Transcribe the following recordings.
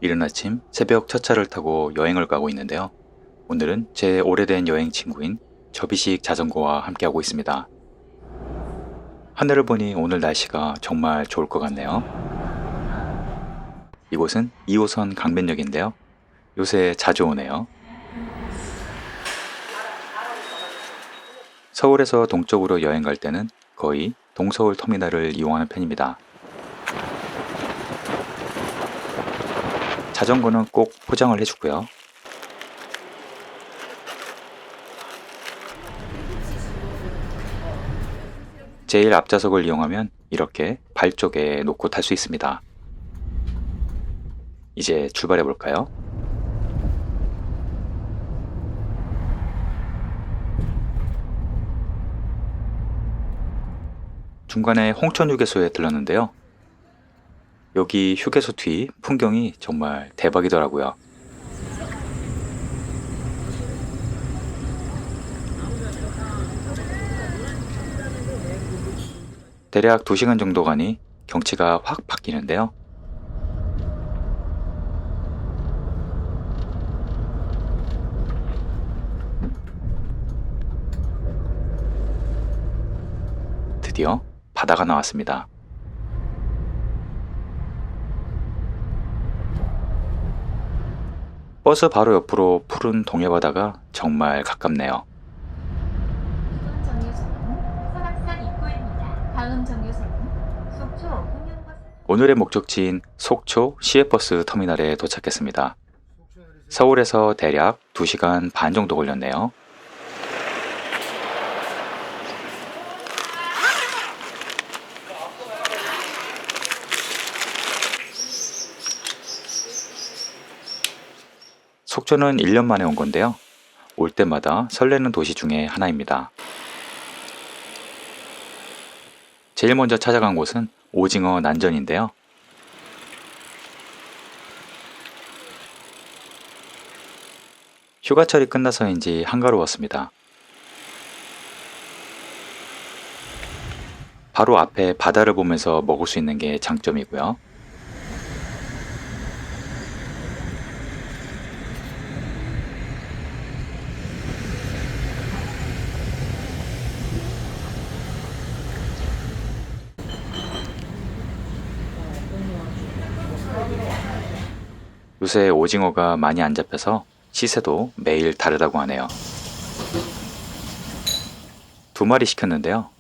이른 아침 새벽 첫 차를 타고 여행을 가고 있는데요. 오늘은 제 오래된 여행 친구인 접이식 자전거와 함께하고 있습니다. 하늘을 보니 오늘 날씨가 정말 좋을 것 같네요. 이곳은 2호선 강변역인데요. 요새 자주 오네요. 서울에서 동쪽으로 여행 갈 때는 거의 동서울 터미널을 이용하는 편입니다. 자전거는 꼭 포장을 해주고요. 제일 앞좌석을 이용하면 이렇게 발 쪽에 놓고 탈 수 있습니다. 이제 출발해 볼까요? 중간에 홍천 휴게소에 들렀는데요. 여기 휴게소 뒤 풍경이 정말 대박이더라고요. 대략 2시간 정도 가니 경치가 확 바뀌는데요. 드디어 바다가 나왔습니다. 버스 바로 옆으로 푸른 동해바다가 정말 가깝네요. 이번 정류소는 설악산 입구입니다. 다음 정류소는 속초 공영버스. 오늘의 목적지인 속초 시외버스 터미널에 도착했습니다. 서울에서 대략 2시간 반 정도 걸렸네요. 속초는 1년 만에 온 건데요. 올 때마다 설레는 도시 중에 하나입니다. 제일 먼저 찾아간 곳은 오징어 난전인데요. 휴가철이 끝나서인지 한가로웠습니다. 바로 앞에 바다를 보면서 먹을 수 있는 게 장점이고요. 요새 오징어가 많이 안 잡혀서 시세도 매일 다르다고 하네요. 2마리 시켰는데요.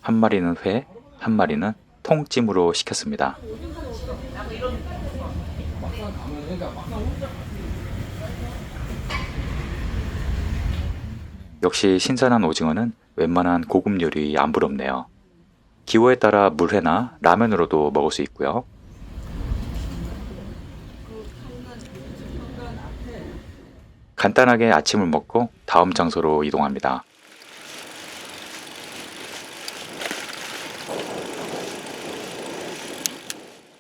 한 마리는 회, 한 마리는 통찜으로 시켰습니다. 역시 신선한 오징어는 웬만한 고급 요리 안 부럽네요. 기호에 따라 물회나 라면으로도 먹을 수 있고요. 간단하게 아침을 먹고 다음 장소로 이동합니다.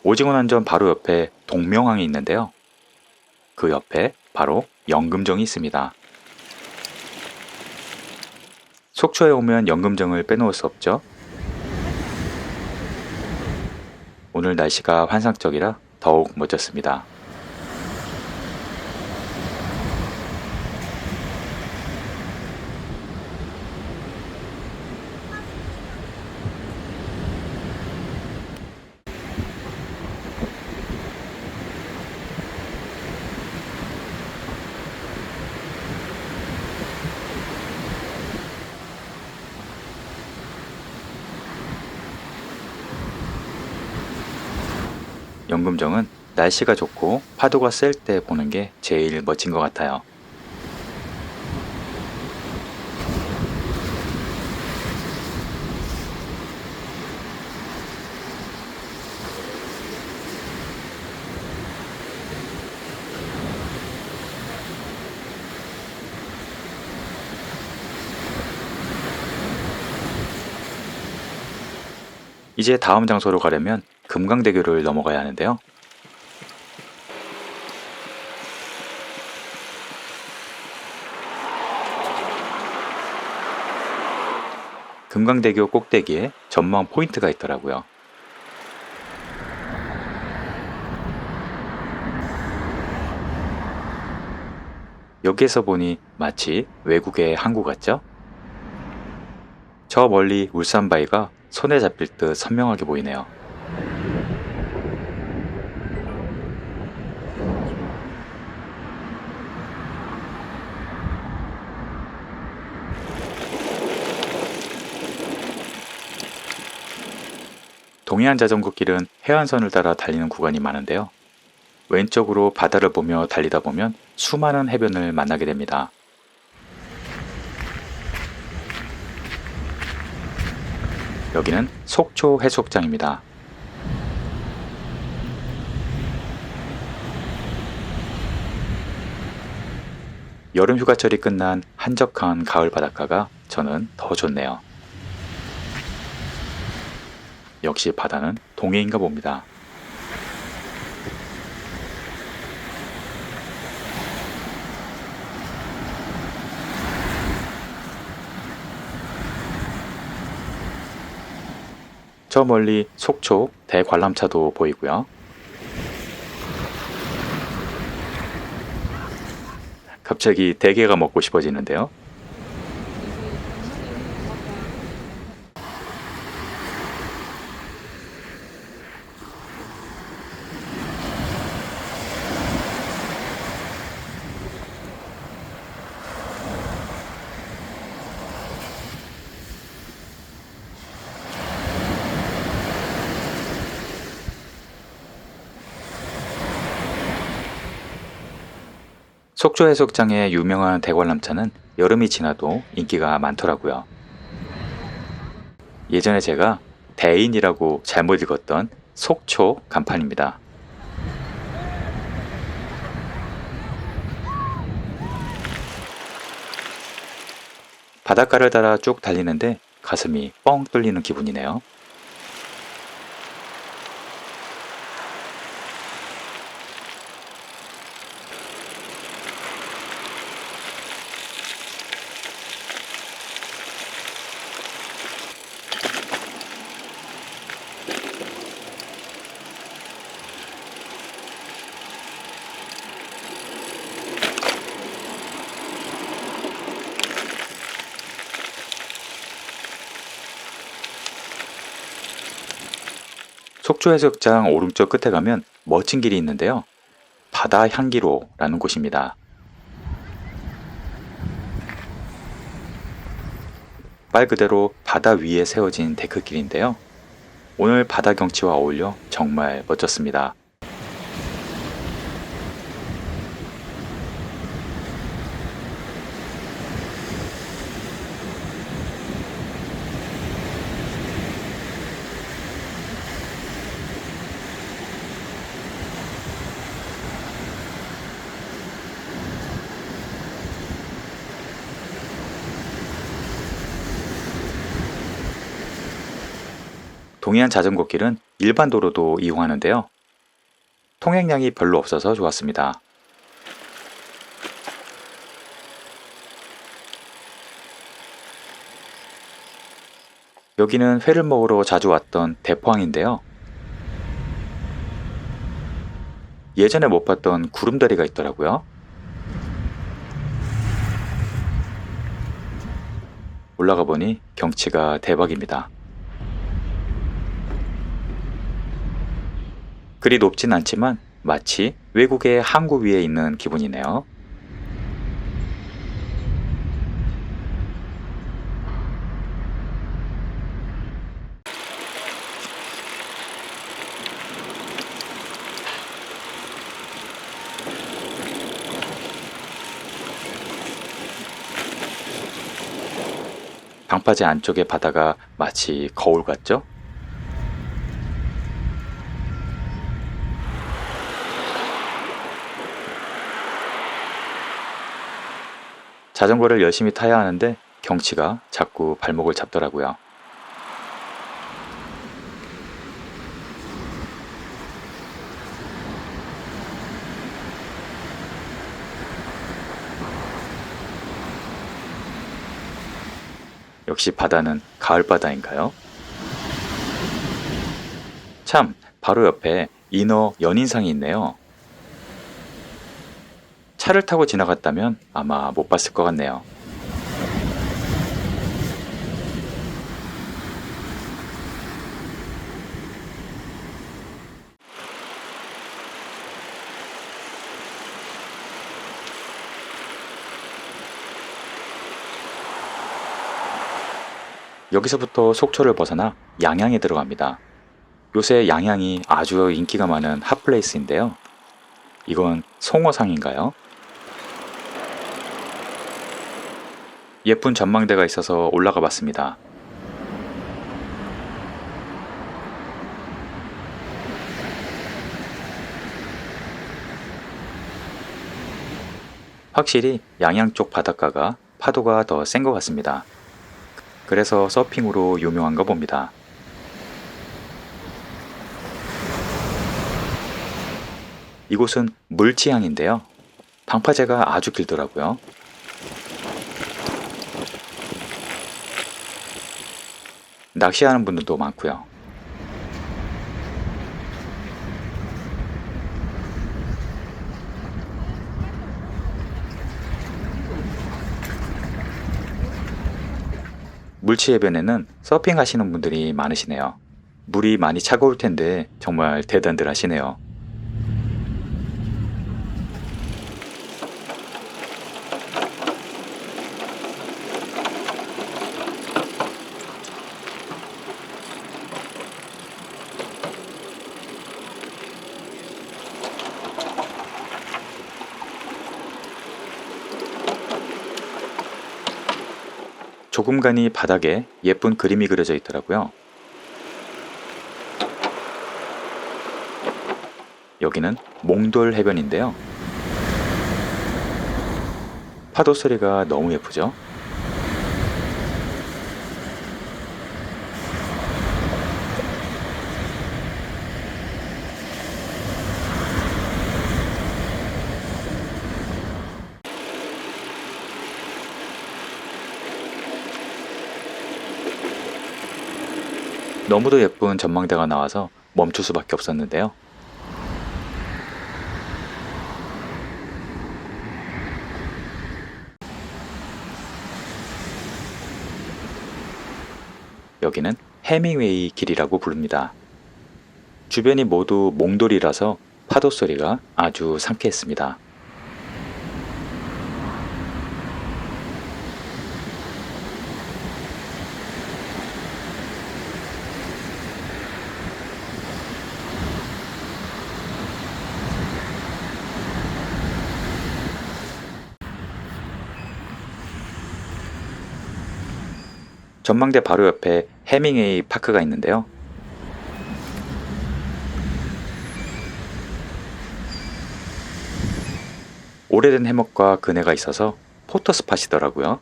오징어 난전 바로 옆에 동명항이 있는데요. 그 옆에 바로 연금정이 있습니다. 속초에 오면 연금정을 빼놓을 수 없죠. 오늘 날씨가 환상적이라 더욱 멋졌습니다. 연금정은 날씨가 좋고 파도가 셀 때 보는 게 제일 멋진 것 같아요. 이제 다음 장소로 가려면 금강대교를 넘어가야 하는데요. 금강대교 꼭대기에 전망 포인트가 있더라고요. 여기에서 보니 마치 외국의 항구 같죠? 저 멀리 울산 바위가 손에 잡힐 듯 선명하게 보이네요. 동해안 자전거 길은 해안선을 따라 달리는 구간이 많은데요. 왼쪽으로 바다를 보며 달리다 보면 수많은 해변을 만나게 됩니다. 여기는 속초 해수욕장입니다. 여름 휴가철이 끝난 한적한 가을 바닷가가 저는 더 좋네요. 역시 바다는 동해인가 봅니다. 저 멀리 속초 대관람차도 보이고요. 갑자기 대게가 먹고 싶어지는데요. 속초 해수욕장의 유명한 대관람차는 여름이 지나도 인기가 많더라고요. 예전에 제가 대인이라고 잘못 읽었던 속초 간판입니다. 바닷가를 따라 쭉 달리는데 가슴이 뻥 뚫리는 기분이네요. 속초 해수욕장 오른쪽 끝에 가면 멋진 길이 있는데요. 바다 향기로라는 곳입니다. 말 그대로 바다 위에 세워진 데크길인데요. 오늘 바다 경치와 어울려 정말 멋졌습니다. 동해안 자전거길은 일반 도로도 이용하는데요. 통행량이 별로 없어서 좋았습니다. 여기는 회를 먹으러 자주 왔던 대포항인데요. 예전에 못 봤던 구름다리가 있더라고요. 올라가 보니 경치가 대박입니다. 그리 높진 않지만 마치 외국의 항구 위에 있는 기분이네요. 방파제 안쪽의 바다가 마치 거울 같죠? 자전거를 열심히 타야 하는데 경치가 자꾸 발목을 잡더라고요. 역시 바다는 가을바다인가요? 참, 바로 옆에 인어 연인상이 있네요. 차를 타고 지나갔다면 아마 못 봤을 것 같네요. 여기서부터 속초를 벗어나 양양에 들어갑니다. 요새 양양이 아주 인기가 많은 핫플레이스인데요. 이건 송어상인가요? 예쁜 전망대가 있어서 올라가 봤습니다. 확실히 양양 쪽 바닷가가 파도가 더 센 것 같습니다. 그래서 서핑으로 유명한가 봅니다. 이곳은 물치항인데요. 방파제가 아주 길더라고요. 낚시하는 분들도 많고요. 물치 해변에는 서핑 하시는 분들이 많으시네요. 물이 많이 차가울 텐데 정말 대단들 하시네요. 조금간이 바닥에 예쁜 그림이 그려져 있더라고요. 여기는 몽돌 해변인데요. 파도 소리가 너무 예쁘죠? 너무도 예쁜 전망대가 나와서 멈출 수밖에 없었는데요. 여기는 해밍웨이 길이라고 부릅니다. 주변이 모두 몽돌이라서 파도 소리가 아주 상쾌했습니다. 전망대 바로 옆에 해밍웨이 파크가 있는데요. 오래된 해먹과 그네가 있어서 포토 스팟이더라고요.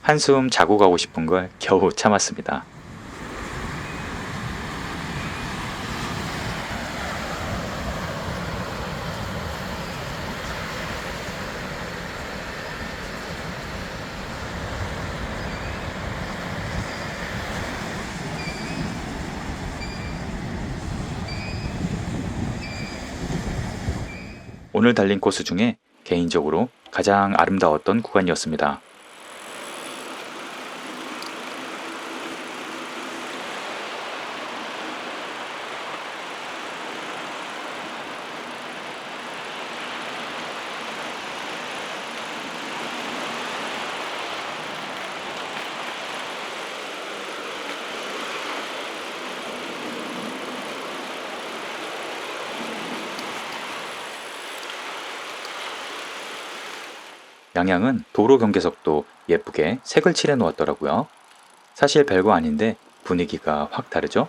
한숨 자고 가고 싶은 걸 겨우 참았습니다. 오늘 달린 코스 중에 개인적으로 가장 아름다웠던 구간이었습니다. 양양은 도로 경계석도 예쁘게 색을 칠해 놓았더라고요. 사실 별거 아닌데 분위기가 확 다르죠?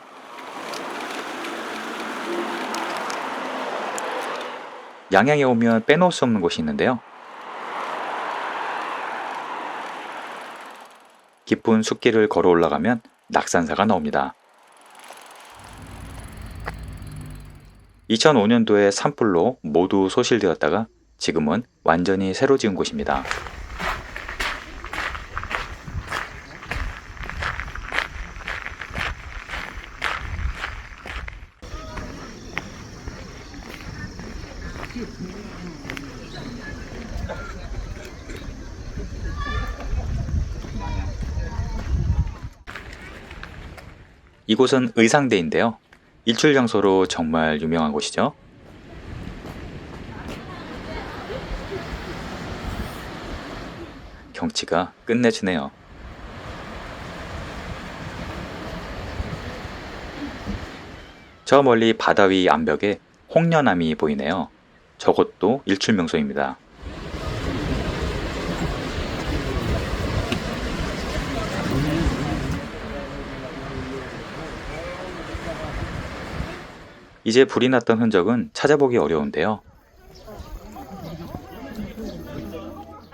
양양에 오면 빼놓을 수 없는 곳이 있는데요. 깊은 숲길을 걸어 올라가면 낙산사가 나옵니다. 2005년도에 산불로 모두 소실되었다가 지금은 완전히 새로 지은 곳입니다. 이곳은 의상대인데요. 일출 장소로 정말 유명한 곳이죠. 경치가 끝내주네요. 저 멀리 바다 위 암벽에 홍련암이 보이네요. 저것도 일출 명소입니다. 이제 불이 났던 흔적은 찾아보기 어려운데요.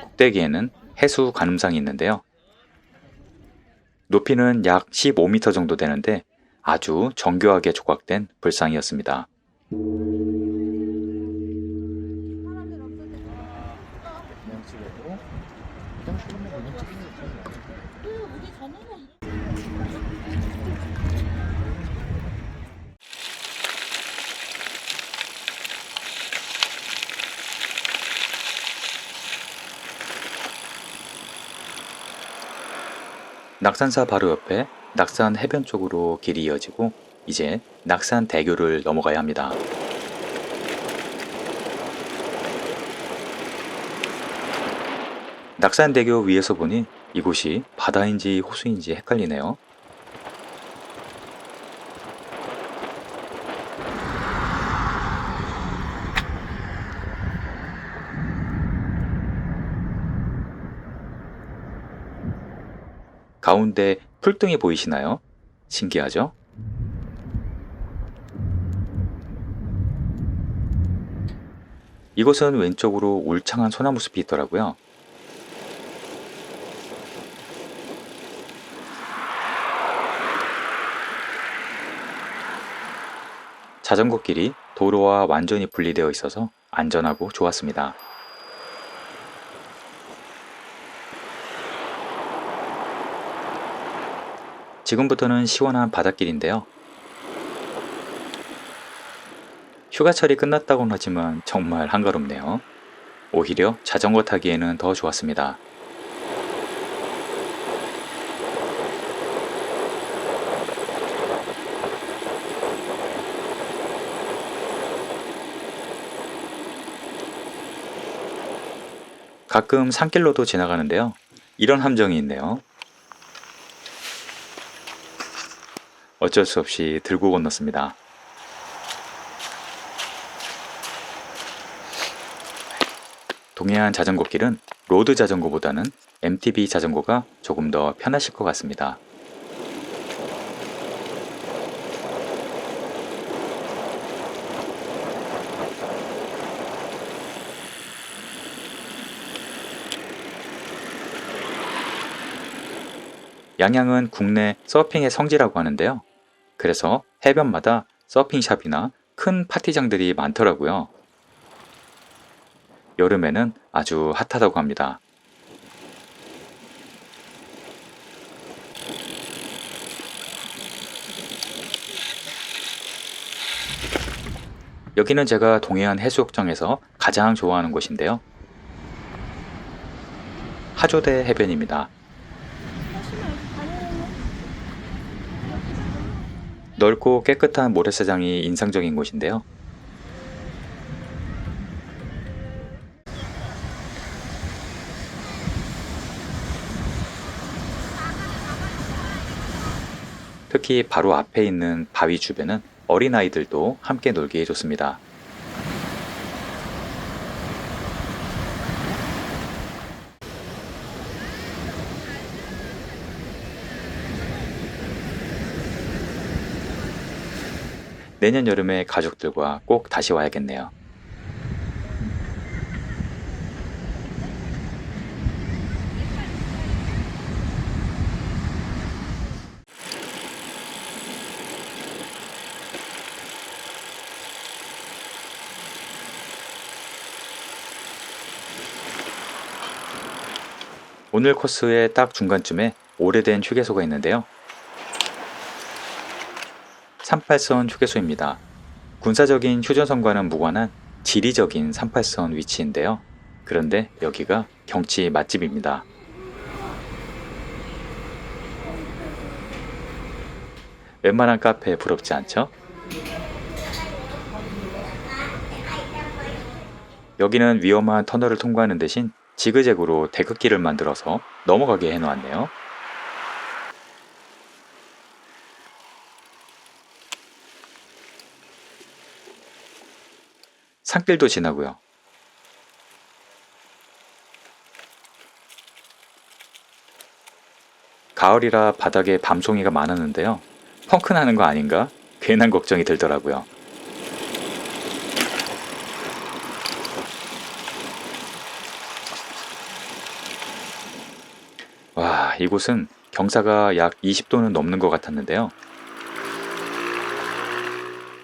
꼭대기에는 해수 관음상이 있는데요. 높이는 약 15m 정도 되는데 아주 정교하게 조각된 불상이었습니다. 낙산사 바로 옆에 낙산 해변 쪽으로 길이 이어지고 이제 낙산대교를 넘어가야 합니다. 낙산대교 위에서 보니 이곳이 바다인지 호수인지 헷갈리네요. 가운데 풀등이 보이시나요? 신기하죠? 이곳은 왼쪽으로 울창한 소나무 숲이 있더라고요. 자전거 길이 도로와 완전히 분리되어 있어서 안전하고 좋았습니다. 지금부터는 시원한 바닷길인데요. 휴가철이 끝났다고는 하지만 정말 한가롭네요. 오히려 자전거 타기에는 더 좋았습니다. 가끔 산길로도 지나가는데요. 이런 함정이 있네요. 어쩔 수 없이 들고 건넜습니다. 동해안 자전거길은 로드 자전거보다는 MTB 자전거가 조금 더 편하실 것 같습니다. 양양은 국내 서핑의 성지라고 하는데요. 그래서 해변마다 서핑샵이나 큰 파티장들이 많더라고요. 여름에는 아주 핫하다고 합니다. 여기는 제가 동해안 해수욕장에서 가장 좋아하는 곳인데요. 하조대 해변입니다. 넓고 깨끗한 모래사장이 인상적인 곳인데요. 특히 바로 앞에 있는 바위 주변은 어린아이들도 함께 놀기에 좋습니다. 내년 여름에 가족들과 꼭 다시 와야겠네요. 오늘 코스의 딱 중간쯤에 오래된 휴게소가 있는데요. 38선 휴게소입니다. 군사적인 휴전선과는 무관한 지리적인 38선 위치인데요. 그런데 여기가 경치 맛집입니다. 웬만한 카페에 부럽지 않죠? 여기는 위험한 터널을 통과하는 대신 지그재그로 대극길을 만들어서 넘어가게 해놓았네요. 산길도 지나고요. 가을이라 바닥에 밤송이가 많았는데요. 펑크 나는 거 아닌가? 괜한 걱정이 들더라고요. 와, 이곳은 경사가 약 20도는 넘는 것 같았는데요.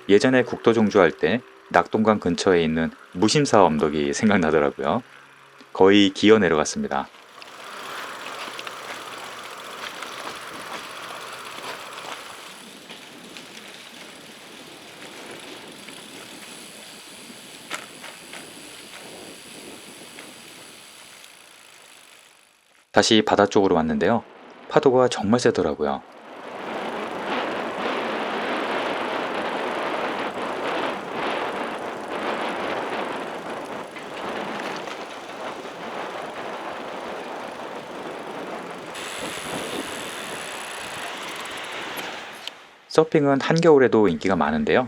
예전에 국도종주할 때 낙동강 근처에 있는 무심사 언덕이 생각나더라고요. 거의 기어 내려갔습니다. 다시 바다 쪽으로 왔는데요. 파도가 정말 세더라고요. 서핑은 한겨울에도 인기가 많은데요.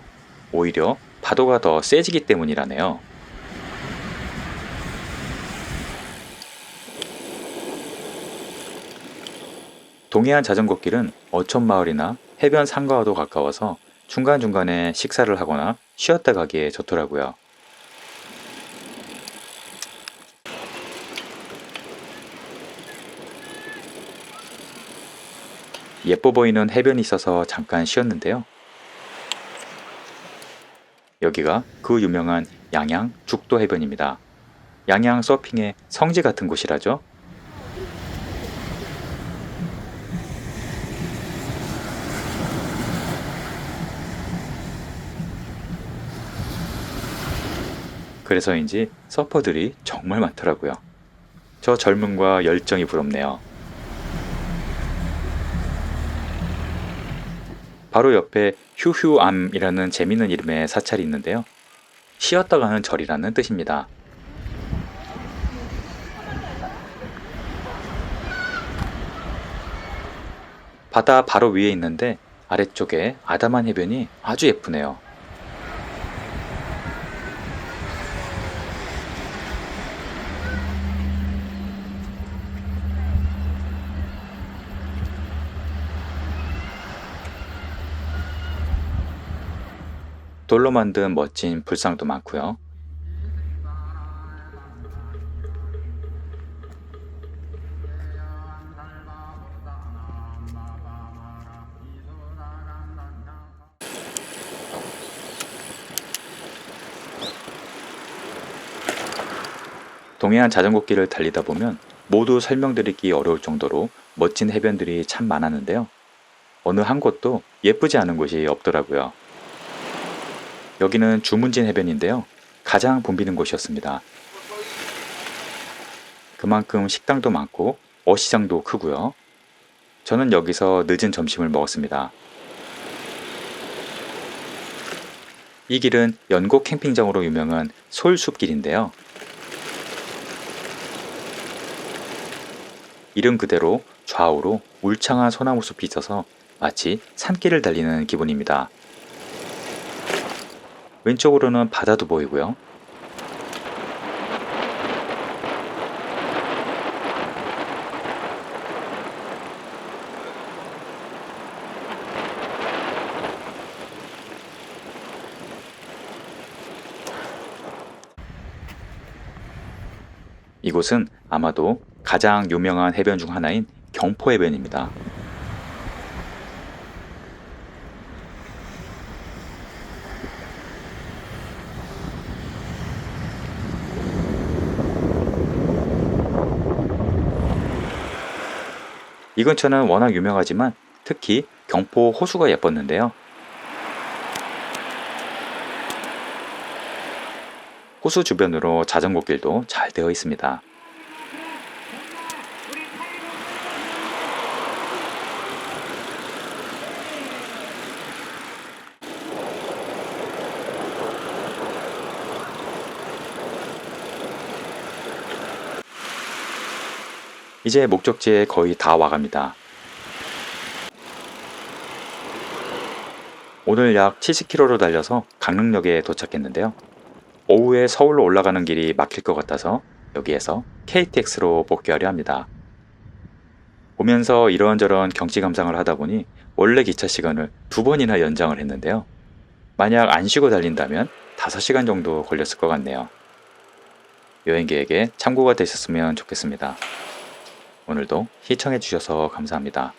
오히려 파도가 더 세지기 때문이라네요. 동해안 자전거길은 어촌마을이나 해변 상가와도 가까워서 중간중간에 식사를 하거나 쉬었다 가기에 좋더라고요. 예뻐 보이는 해변이 있어서 잠깐 쉬었는데요. 여기가 그 유명한 양양 죽도 해변입니다. 양양 서핑의 성지 같은 곳이라죠. 그래서인지 서퍼들이 정말 많더라고요. 저 젊음과 열정이 부럽네요. 바로 옆에 휴휴암이라는 재밌는 이름의 사찰이 있는데요. 쉬었다 가는 절이라는 뜻입니다. 바다 바로 위에 있는데 아래쪽에 아담한 해변이 아주 예쁘네요. 돌로 만든 멋진 불상도 많고요. 동해안 자전거길을 달리다 보면 모두 설명드리기 어려울 정도로 멋진 해변들이 참 많았는데요. 어느 한 곳도 예쁘지 않은 곳이 없더라고요. 여기는 주문진 해변인데요. 가장 붐비는 곳이었습니다. 그만큼 식당도 많고 어시장도 크고요. 저는 여기서 늦은 점심을 먹었습니다. 이 길은 연곡 캠핑장으로 유명한 솔숲길인데요. 이름 그대로 좌우로 울창한 소나무 숲이 있어서 마치 산길을 달리는 기분입니다. 왼쪽으로는 바다도 보이고요. 이곳은 아마도 가장 유명한 해변 중 하나인 경포해변입니다. 이 근처는 워낙 유명하지만 특히 경포 호수가 예뻤는데요. 호수 주변으로 자전거 길도 잘 되어 있습니다. 이제 목적지에 거의 다 와갑니다. 오늘 약 70km로 달려서 강릉역에 도착했는데요. 오후에 서울로 올라가는 길이 막힐 것 같아서 여기에서 KTX로 복귀하려 합니다. 오면서 이런저런 경치 감상을 하다 보니 원래 기차 시간을 2번이나 연장을 했는데요. 만약 안 쉬고 달린다면 5시간 정도 걸렸을 것 같네요. 여행 계획에 참고가 되셨으면 좋겠습니다. 오늘도 시청해 주셔서 감사합니다.